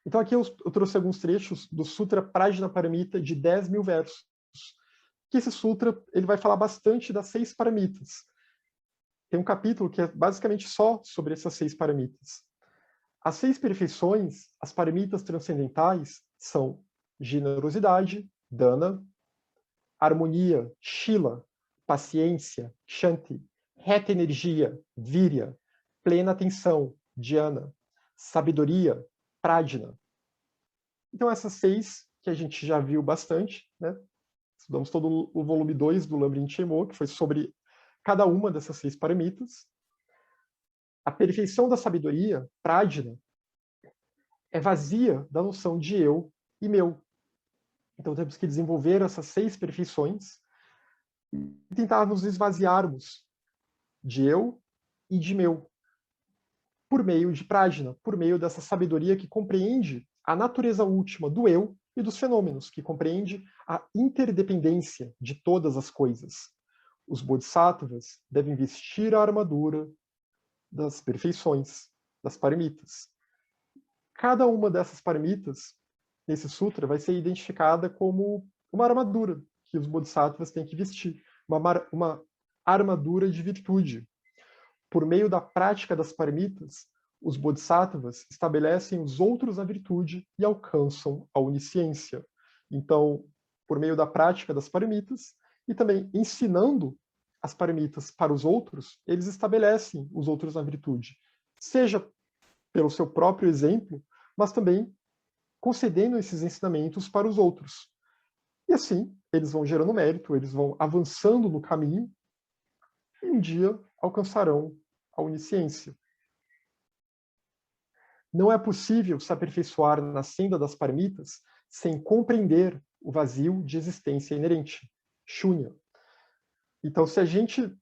Então aqui eu trouxe alguns trechos do Sutra Prajnaparamita de 10.000 versos. Que esse sutra ele vai falar bastante das 6 paramitas. Tem um capítulo que é basicamente só sobre essas 6 paramitas. As 6 perfeições, as paramitas transcendentais, são generosidade, dana, harmonia, shila, paciência, shanti, reta energia, virya, plena atenção, dhyana, sabedoria, prajna. Então essas 6 que a gente já viu bastante, né? Estudamos todo o volume 2 do Lamrim Chenmo, que foi sobre cada uma dessas 6 paramitas. A perfeição da sabedoria, prajna, é vazia da noção de eu e meu. Então temos que desenvolver essas 6 perfeições e tentar nos esvaziarmos de eu e de meu, por meio de prajna, por meio dessa sabedoria que compreende a natureza última do eu e dos fenômenos, que compreende a interdependência de todas as coisas. Os bodhisattvas devem vestir a armadura das perfeições, das paramitas. Cada uma dessas paramitas, nesse sutra, vai ser identificada como uma armadura que os bodhisattvas têm que vestir, uma armadura de virtude. Por meio da prática das paramitas, os bodhisattvas estabelecem os outros na virtude e alcançam a onisciência. Então, por meio da prática das paramitas e também ensinando as paramitas para os outros, eles estabelecem os outros na virtude, seja pelo seu próprio exemplo, mas também concedendo esses ensinamentos para os outros. E assim, eles vão gerando mérito, eles vão avançando no caminho e um dia alcançarão a onisciência. Não é possível se aperfeiçoar na senda das paramitas sem compreender o vazio de existência inerente, shunya. Então, se a gente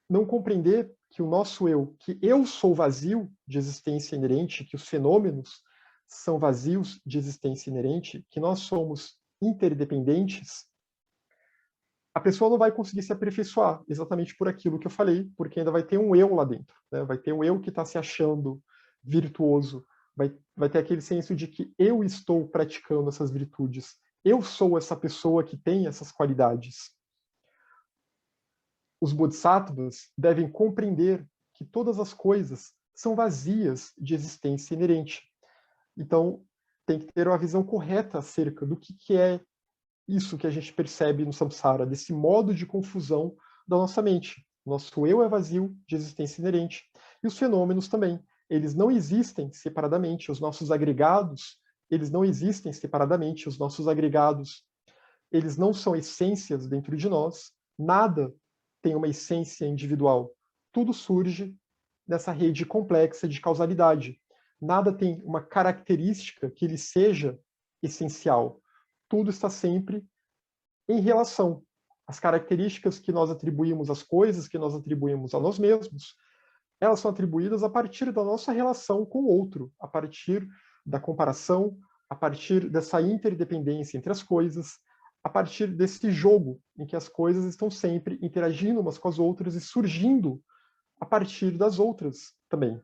não compreender que o nosso eu, que eu sou vazio de existência inerente, que os fenômenos são vazios de existência inerente, que nós somos interdependentes, a pessoa não vai conseguir se aperfeiçoar exatamente por aquilo que eu falei, porque ainda vai ter um eu lá dentro, né? Vai ter um eu que está se achando virtuoso, vai ter aquele senso de que eu estou praticando essas virtudes, eu sou essa pessoa que tem essas qualidades. Os bodhisattvas devem compreender que todas as coisas são vazias de existência inerente. Então, tem que ter uma visão correta acerca do que é isso que a gente percebe no samsara, desse modo de confusão da nossa mente. Nosso eu é vazio de existência inerente. E os fenômenos também. Eles não existem separadamente. Os nossos agregados, eles não existem separadamente. Os nossos agregados, eles não são essências dentro de nós. Nada tem uma essência individual. Tudo surge nessa rede complexa de causalidade. Nada tem uma característica que ele seja essencial. Tudo está sempre em relação. As características que nós atribuímos às coisas, que nós atribuímos a nós mesmos, elas são atribuídas a partir da nossa relação com o outro, a partir da comparação, a partir dessa interdependência entre as coisas, a partir desse jogo em que as coisas estão sempre interagindo umas com as outras e surgindo a partir das outras também.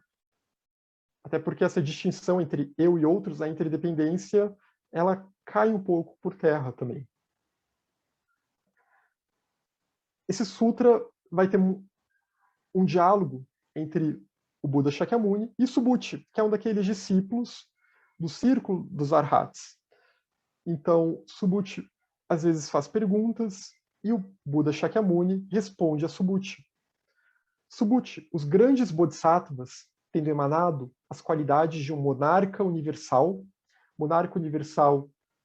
Até porque essa distinção entre eu e outros, a interdependência, ela cai um pouco por terra também. Esse sutra vai ter um diálogo entre o Buda Shakyamuni e Subhuti, que é um daqueles discípulos do círculo dos Arhats. Então, Subhuti às vezes faz perguntas e o Buda Shakyamuni responde a Subhuti. Subhuti, os grandes bodhisattvas, tendo emanado as qualidades de um monarca universal,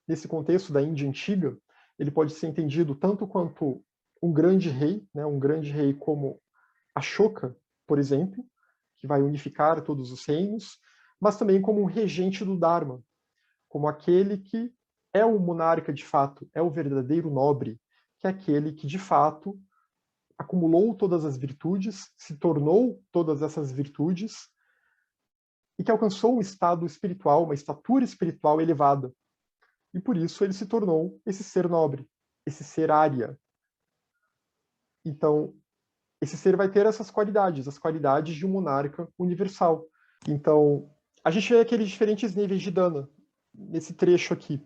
nesse contexto da Índia antiga, ele pode ser entendido tanto quanto um grande rei, né, um grande rei como Ashoka, por exemplo, que vai unificar todos os reinos, mas também como um regente do Dharma, como aquele que é o monarca de fato, é o verdadeiro nobre, que é aquele que de fato acumulou todas as virtudes, se tornou todas essas virtudes e que alcançou um estado espiritual, uma estatura espiritual elevada. E por isso ele se tornou esse ser nobre, esse ser Arya. Então, esse ser vai ter essas qualidades, as qualidades de um monarca universal. Então, a gente vê aqueles diferentes níveis de dana nesse trecho aqui.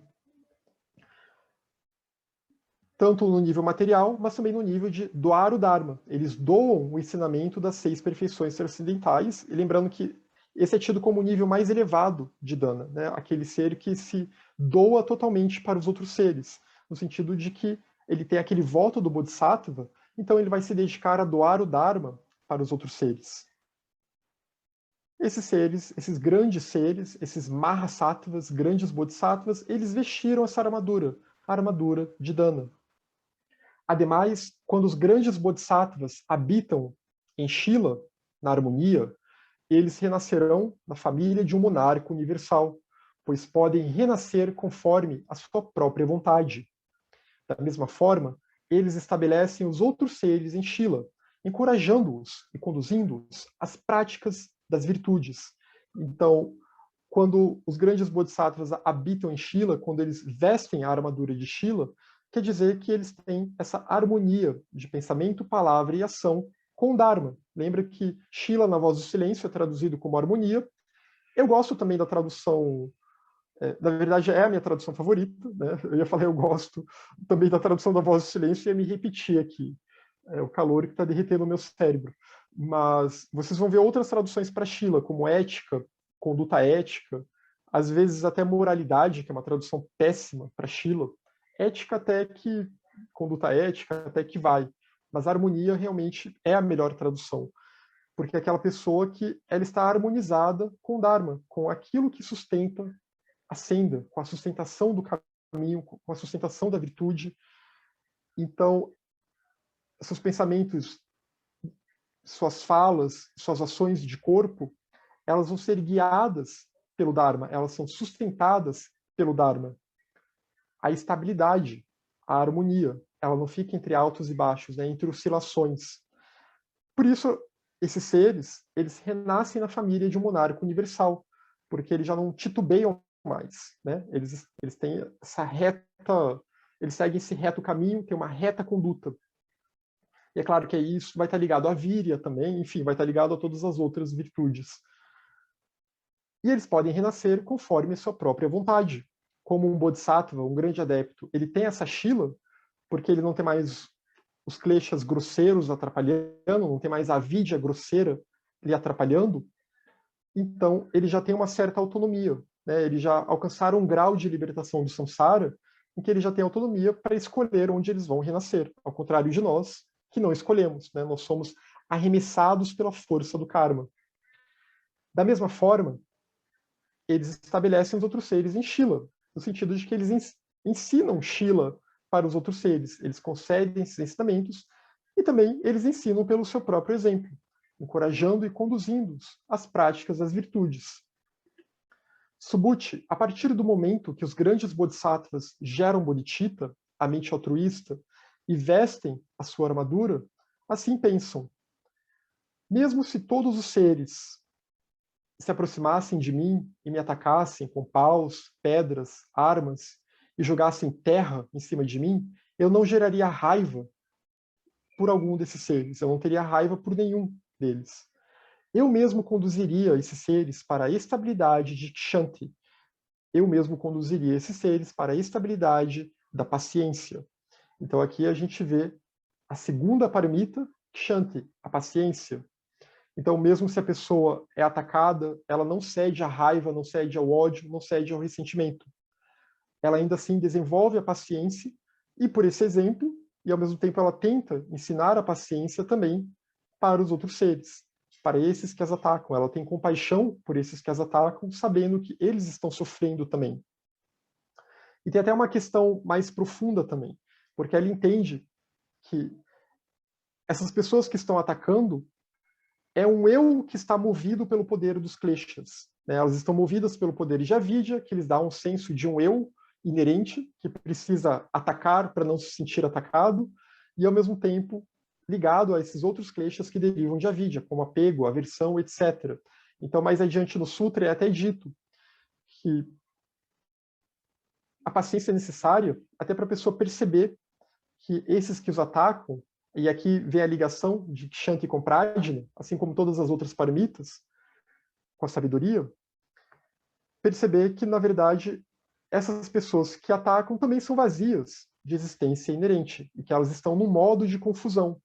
Tanto no nível material, mas também no nível de doar o Dharma. Eles doam o ensinamento das 6 perfeições transcendentais, e lembrando que esse é tido como o nível mais elevado de dana, né? Aquele ser que se doa totalmente para os outros seres, no sentido de que ele tem aquele voto do Bodhisattva, então ele vai se dedicar a doar o Dharma para os outros seres. Esses seres, esses grandes seres, esses Mahasattvas, grandes Bodhisattvas, eles vestiram essa armadura, a armadura de dana. Ademais, quando os grandes Bodhisattvas habitam em Shila, na harmonia, eles renascerão na família de um monarca universal, pois podem renascer conforme a sua própria vontade. Da mesma forma, eles estabelecem os outros seres em Shila, encorajando-os e conduzindo-os às práticas das virtudes. Então, quando os grandes Bodhisattvas habitam em Shila, quando eles vestem a armadura de Shila, quer dizer que eles têm essa harmonia de pensamento, palavra e ação com o Dharma. Lembra que Shila, na voz do silêncio, é traduzido como harmonia. Eu gosto também da tradução, na verdade é a minha tradução favorita, né? Eu ia falar eu gosto também da tradução da voz do silêncio e ia me repetir aqui. É o calor que está derretendo o meu cérebro. Mas vocês vão ver outras traduções para Shila, como ética, conduta ética, às vezes até moralidade, que é uma tradução péssima para Shila. Ética até que, conduta ética até que vai, mas harmonia realmente é a melhor tradução, porque é aquela pessoa que ela está harmonizada com o Dharma, com aquilo que sustenta a senda, com a sustentação do caminho, com a sustentação da virtude. Então, seus pensamentos, suas falas, suas ações de corpo, elas vão ser guiadas pelo Dharma, elas são sustentadas pelo Dharma. A estabilidade, a harmonia, ela não fica entre altos e baixos, né, entre oscilações. Por isso, esses seres, eles renascem na família de um monarca universal, porque eles já não titubeiam mais, né? Eles têm essa reta, eles seguem esse reto caminho, têm uma reta conduta. E é claro que isso vai estar ligado à víria também, enfim, vai estar ligado a todas as outras virtudes. E eles podem renascer conforme a sua própria vontade. Como um bodhisattva, um grande adepto, ele tem essa shila, porque ele não tem mais os kleshas grosseiros atrapalhando, não tem mais a avidya grosseira lhe atrapalhando, então ele já tem uma certa autonomia, né? Ele já alcançaram um grau de libertação do samsara em que ele já tem autonomia para escolher onde eles vão renascer, ao contrário de nós, que não escolhemos, né? Nós somos arremessados pela força do karma. Da mesma forma, eles estabelecem os outros seres em Shila, no sentido de que eles ensinam Shila para os outros seres. Eles concedem esses ensinamentos e também eles ensinam pelo seu próprio exemplo, encorajando e conduzindo-os às práticas das virtudes. Subhuti, a partir do momento que os grandes bodhisattvas geram bodhicitta, a mente altruísta, e vestem a sua armadura, assim pensam: mesmo se todos os seres se aproximassem de mim e me atacassem com paus, pedras, armas e jogassem terra em cima de mim, eu não geraria raiva por algum desses seres, eu não teria raiva por nenhum deles. Eu mesmo conduziria esses seres para a estabilidade de Kshanti. Eu mesmo conduziria esses seres para a estabilidade da paciência. Então aqui a gente vê a segunda paramita, Kshanti, a paciência. Então, mesmo se a pessoa é atacada, ela não cede à raiva, não cede ao ódio, não cede ao ressentimento. Ela ainda assim desenvolve a paciência e, por esse exemplo, e ao mesmo tempo ela tenta ensinar a paciência também para os outros seres, para esses que as atacam. Ela tem compaixão por esses que as atacam, sabendo que eles estão sofrendo também. E tem até uma questão mais profunda também, porque ela entende que essas pessoas que estão atacando é um eu que está movido pelo poder dos kleshas. Né? Elas estão movidas pelo poder de avidya, que lhes dá um senso de um eu inerente, que precisa atacar para não se sentir atacado, e ao mesmo tempo ligado a esses outros kleshas que derivam de avidya, como apego, aversão, etc. Então, mais adiante no sutra é até dito que a paciência é necessária até para a pessoa perceber que esses que os atacam, e aqui vem a ligação de Kshanti com Prajna, assim como todas as outras paramitas, com a sabedoria, perceber que, na verdade, essas pessoas que atacam também são vazias de existência inerente, e que elas estão num modo de confusão.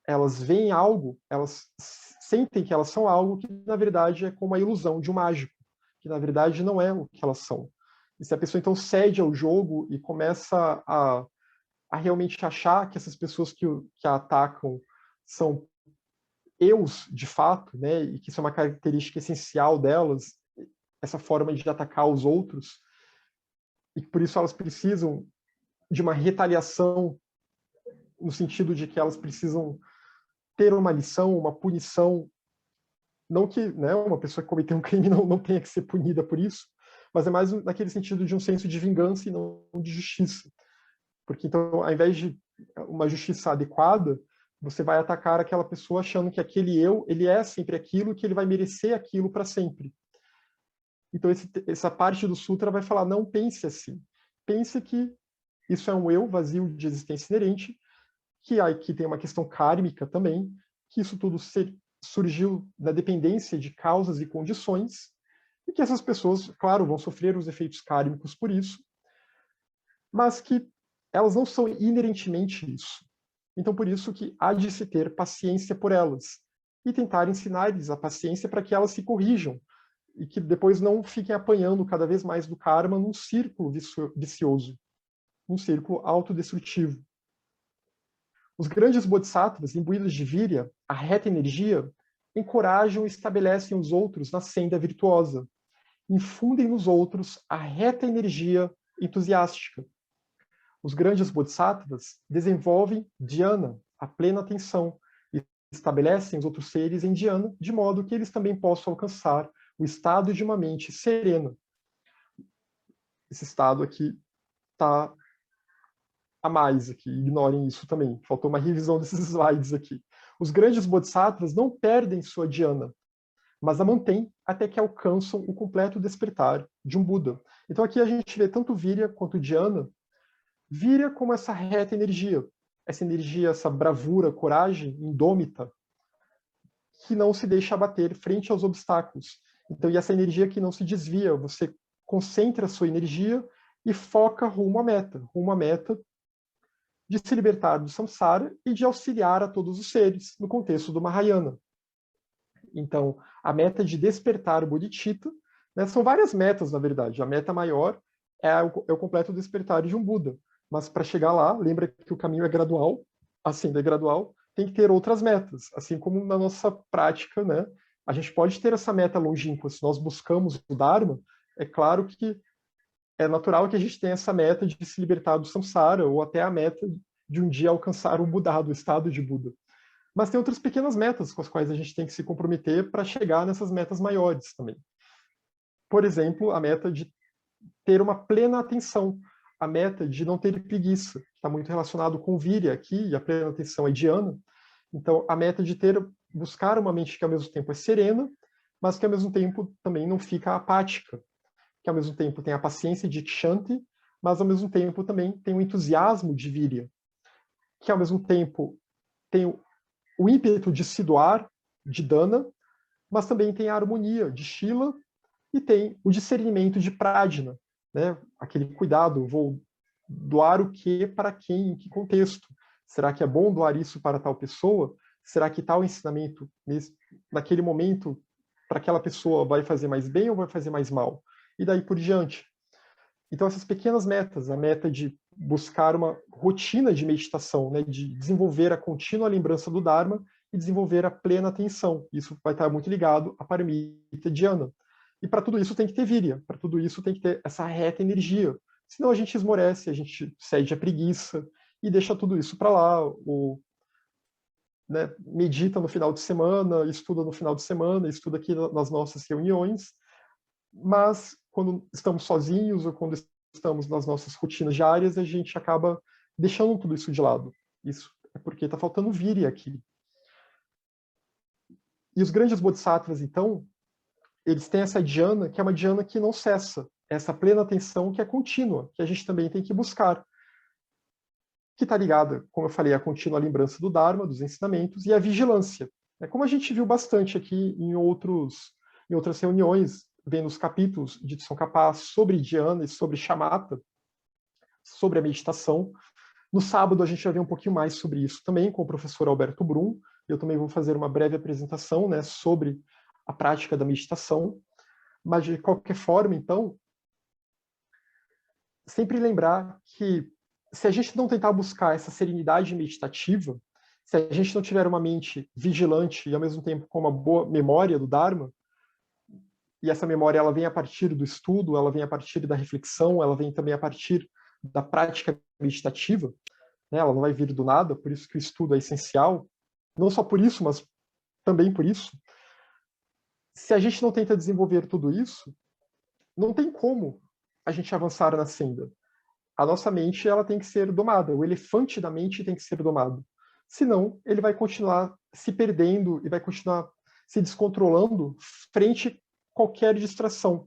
Elas veem algo, elas sentem que elas são algo que, na verdade, é como a ilusão de um mágico, que, na verdade, não é o que elas são. E se a pessoa, então, cede ao jogo e começa a realmente achar que essas pessoas que a atacam são eus, de fato, né, e que isso é uma característica essencial delas, essa forma de atacar os outros, e que por isso elas precisam de uma retaliação, no sentido de que elas precisam ter uma lição, uma punição, não que, né, uma pessoa que cometeu um crime não tenha que ser punida por isso, mas é mais naquele sentido de um senso de vingança e não de justiça. Porque, então, ao invés de uma justiça adequada, você vai atacar aquela pessoa achando que aquele eu, ele é sempre aquilo, que ele vai merecer aquilo para sempre. Então, essa parte do Sutra vai falar, não pense assim. Pense que isso é um eu vazio de existência inerente, que aqui tem uma questão kármica também, que isso tudo surgiu da dependência de causas e condições, e que essas pessoas, claro, vão sofrer os efeitos kármicos por isso, mas que elas não são inerentemente isso. Então, por isso que há de se ter paciência por elas e tentar ensinar-lhes a paciência para que elas se corrijam e que depois não fiquem apanhando cada vez mais do karma num círculo vicioso, num círculo autodestrutivo. Os grandes bodhisattvas, imbuídos de virya, a reta energia, encorajam e estabelecem os outros na senda virtuosa, infundem nos outros a reta energia entusiástica. Os grandes bodhisattvas desenvolvem dhyana, a plena atenção, e estabelecem os outros seres em dhyana, de modo que eles também possam alcançar o estado de uma mente serena. Esse estado aqui está a mais aqui, ignorem isso também. Faltou uma revisão desses slides aqui. Os grandes bodhisattvas não perdem sua dhyana, mas a mantêm até que alcançam o completo despertar de um Buda. Então aqui a gente vê tanto Virya quanto Dhyana. Virya como essa reta energia, essa bravura, coragem indômita, que não se deixa abater frente aos obstáculos. Então, e essa energia que não se desvia, você concentra a sua energia e foca rumo à meta de se libertar do samsara e de auxiliar a todos os seres, no contexto do Mahayana. Então, a meta de despertar o bodhicitta, né, são várias metas, na verdade. A meta maior é o completo despertar de um Buda. Mas para chegar lá, lembra que o caminho é gradual, assim, é gradual, tem que ter outras metas. Assim como na nossa prática, né, a gente pode ter essa meta longínqua. Se nós buscamos o Dharma, é claro que é natural que a gente tenha essa meta de se libertar do samsara, ou até a meta de um dia alcançar o Buddha, o estado de Buda. Mas tem outras pequenas metas com as quais a gente tem que se comprometer para chegar nessas metas maiores também. Por exemplo, a meta de ter uma plena atenção, a meta de não ter preguiça, que está muito relacionado com o Virya aqui, e a plena atenção é dhyana. Então, a meta de buscar uma mente que ao mesmo tempo é serena, mas que ao mesmo tempo também não fica apática, que ao mesmo tempo tem a paciência de Kshanti, mas ao mesmo tempo também tem o entusiasmo de Virya, que ao mesmo tempo tem o ímpeto de se doar, de Dana, mas também tem a harmonia de Shila e tem o discernimento de Prajna, né? Aquele cuidado, vou doar o que para quem, em que contexto? Será que é bom doar isso para tal pessoa? Será que tal ensinamento, naquele momento, para aquela pessoa vai fazer mais bem ou vai fazer mais mal? E daí por diante. Então, essas pequenas metas, a meta de buscar uma rotina de meditação, né, de desenvolver a contínua lembrança do Dharma e desenvolver a plena atenção. Isso vai estar muito ligado à paramita dhyana. E para tudo isso tem que ter virya, para tudo isso tem que ter essa reta energia. Senão a gente esmorece, a gente cede à preguiça e deixa tudo isso para lá, ou né, medita no final de semana, estuda no final de semana, estuda aqui nas nossas reuniões, mas quando estamos sozinhos ou quando estamos nas nossas rotinas diárias, a gente acaba deixando tudo isso de lado. Isso é porque está faltando virya aqui. E os grandes bodhisattvas, então, eles têm essa dhyana, que é uma dhyana que não cessa, essa plena atenção que é contínua, que a gente também tem que buscar, que está ligada, como eu falei, à contínua lembrança do Dharma, dos ensinamentos, e à vigilância. É como a gente viu bastante aqui em outras reuniões, vendo os capítulos de Tsongkhapa sobre dhyana e sobre shamatha, sobre a meditação. No sábado, a gente vai ver um pouquinho mais sobre isso também com o professor Alberto Brum. Eu também vou fazer uma breve apresentação, né, sobre a prática da meditação. Mas, de qualquer forma, então, sempre lembrar que se a gente não tentar buscar essa serenidade meditativa, se a gente não tiver uma mente vigilante e, ao mesmo tempo, com uma boa memória do Dharma, e essa memória ela vem a partir do estudo, ela vem a partir da reflexão, ela vem também a partir da prática meditativa, né? Ela não vai vir do nada, por isso que o estudo é essencial, não só por isso, mas também por isso. Se a gente não tenta desenvolver tudo isso, não tem como a gente avançar na senda. A nossa mente ela tem que ser domada, o elefante da mente tem que ser domado. Senão, ele vai continuar se perdendo e vai continuar se descontrolando frente a qualquer distração,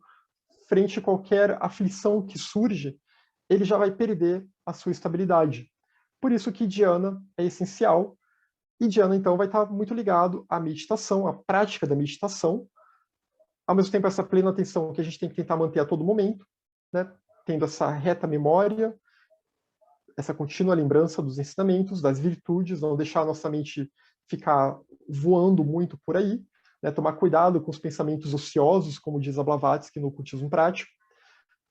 frente a qualquer aflição que surge, ele já vai perder a sua estabilidade. Por isso que dhyana é essencial, e dhyana, então, vai estar muito ligado à meditação, à prática da meditação, ao mesmo tempo essa plena atenção que a gente tem que tentar manter a todo momento, né? Tendo essa reta memória, essa contínua lembrança dos ensinamentos, das virtudes, não deixar a nossa mente ficar voando muito por aí, né? Tomar cuidado com os pensamentos ociosos, como diz a Blavatsky no Ocultismo Prático,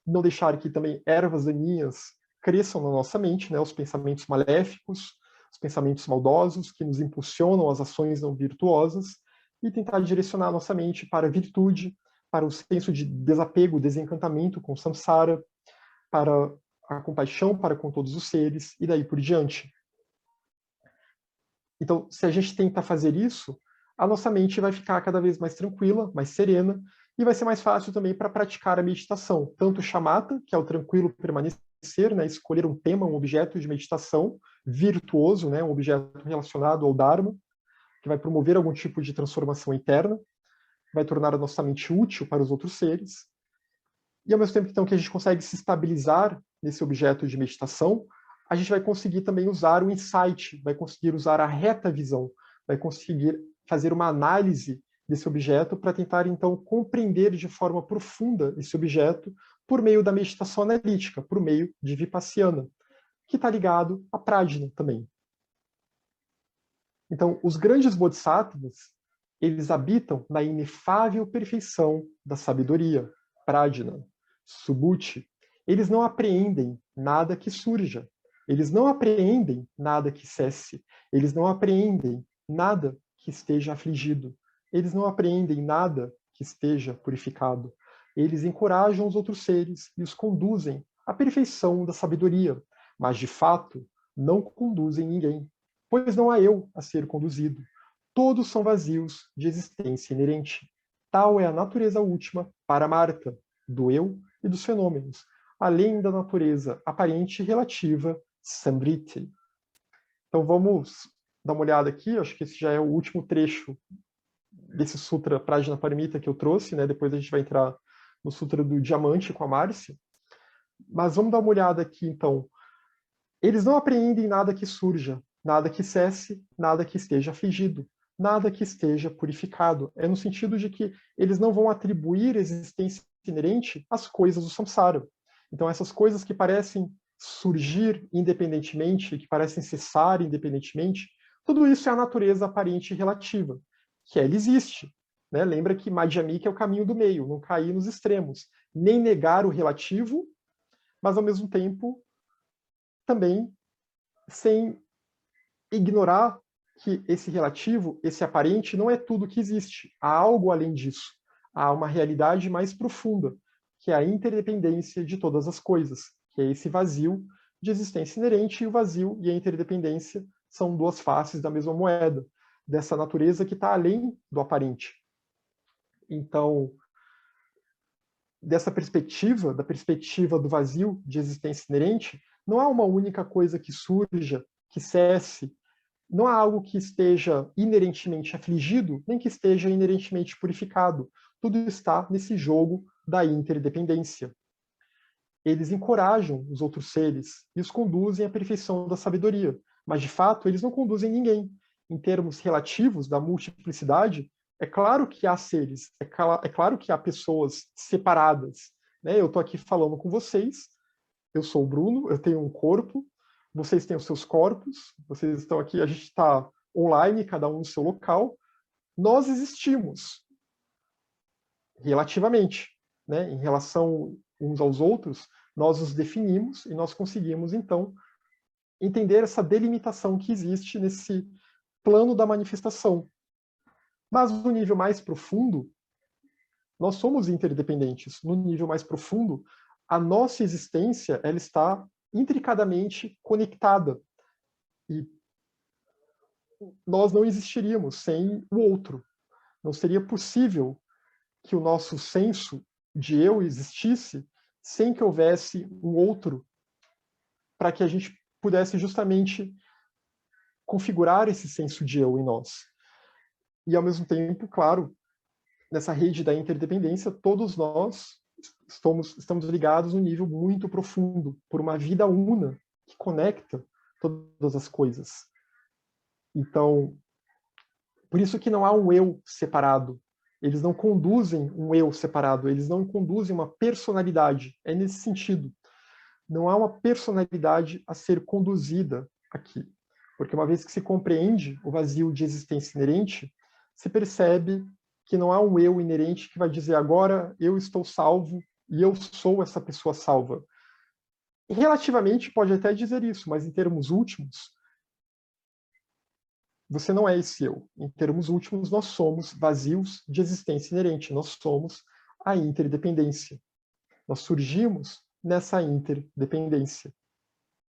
não deixar que também ervas daninhas cresçam na nossa mente, né? Os pensamentos maléficos, os pensamentos maldosos, que nos impulsionam às ações não virtuosas, e tentar direcionar a nossa mente para a virtude, para o senso de desapego, desencantamento com samsara, para a compaixão para com todos os seres, e daí por diante. Então, se a gente tenta fazer isso, a nossa mente vai ficar cada vez mais tranquila, mais serena, e vai ser mais fácil também para praticar a meditação. Tanto o shamatha, que é o tranquilo permanecer, né, escolher um tema, um objeto de meditação virtuoso, né, um objeto relacionado ao Dharma, que vai promover algum tipo de transformação interna, vai tornar a nossa mente útil para os outros seres. E ao mesmo tempo então, que a gente consegue se estabilizar nesse objeto de meditação, a gente vai conseguir também usar o insight, vai conseguir usar a reta visão, vai conseguir fazer uma análise desse objeto para tentar então compreender de forma profunda esse objeto por meio da meditação analítica, por meio de Vipassana, que está ligado à Prajna também. Então, os grandes bodhisattvas, eles habitam na inefável perfeição da sabedoria, Prajna, Subhuti. Eles não apreendem nada que surja. Eles não apreendem nada que cesse. Eles não apreendem nada que esteja afligido. Eles não apreendem nada que esteja purificado. Eles encorajam os outros seres e os conduzem à perfeição da sabedoria, mas, de fato, não conduzem ninguém, pois não há eu a ser conduzido. Todos são vazios de existência inerente. Tal é a natureza última para Marta, do eu e dos fenômenos, além da natureza aparente e relativa, Samvriti. Então vamos dar uma olhada aqui, acho que esse já é o último trecho desse Sutra Prajnaparamita que eu trouxe, né? Depois a gente vai entrar no Sutra do Diamante com a Márcia. Mas vamos dar uma olhada aqui, então. Eles não apreendem nada que surja, nada que cesse, nada que esteja afligido, nada que esteja purificado. É no sentido de que eles não vão atribuir existência inerente às coisas do samsara. Então, essas coisas que parecem surgir independentemente, que parecem cessar independentemente, tudo isso é a natureza aparente e relativa, que ela existe. Né? Lembra que Madhyamika é o caminho do meio, não cair nos extremos, nem negar o relativo, mas ao mesmo tempo também sem ignorar que esse relativo, esse aparente, não é tudo que existe. Há algo além disso. Há uma realidade mais profunda, que é a interdependência de todas as coisas, que é esse vazio de existência inerente, e o vazio e a interdependência são duas faces da mesma moeda, dessa natureza que está além do aparente. Então, dessa perspectiva, da perspectiva do vazio de existência inerente, não há uma única coisa que surja, que cesse, não há algo que esteja inerentemente afligido, nem que esteja inerentemente purificado. Tudo está nesse jogo da interdependência. Eles encorajam os outros seres e os conduzem à perfeição da sabedoria, mas de fato eles não conduzem ninguém. Em termos relativos da multiplicidade, É claro que há seres, é claro que há pessoas separadas, né? Eu estou aqui falando com vocês, eu sou o Bruno, eu tenho um corpo, vocês têm os seus corpos, vocês estão aqui, a gente está online, cada um no seu local. Nós existimos relativamente, né? Em relação uns aos outros, nós os definimos e nós conseguimos, então, entender essa delimitação que existe nesse plano da manifestação. Mas no nível mais profundo, nós somos interdependentes. No nível mais profundo, a nossa existência ela está intricadamente conectada. E nós não existiríamos sem o outro. Não seria possível que o nosso senso de eu existisse sem que houvesse um outro para que a gente pudesse justamente configurar esse senso de eu em nós. E, ao mesmo tempo, claro, nessa rede da interdependência, todos nós estamos ligados num nível muito profundo, por uma vida una que conecta todas as coisas. Então, por isso que não há um eu separado. Eles não conduzem um eu separado, eles não conduzem uma personalidade. É nesse sentido. Não há uma personalidade a ser conduzida aqui. Porque uma vez que se compreende o vazio de existência inerente, se percebe que não há um eu inerente que vai dizer agora eu estou salvo e eu sou essa pessoa salva. E relativamente pode até dizer isso, mas em termos últimos, você não é esse eu. Em termos últimos, nós somos vazios de existência inerente, nós somos a interdependência. Nós surgimos nessa interdependência.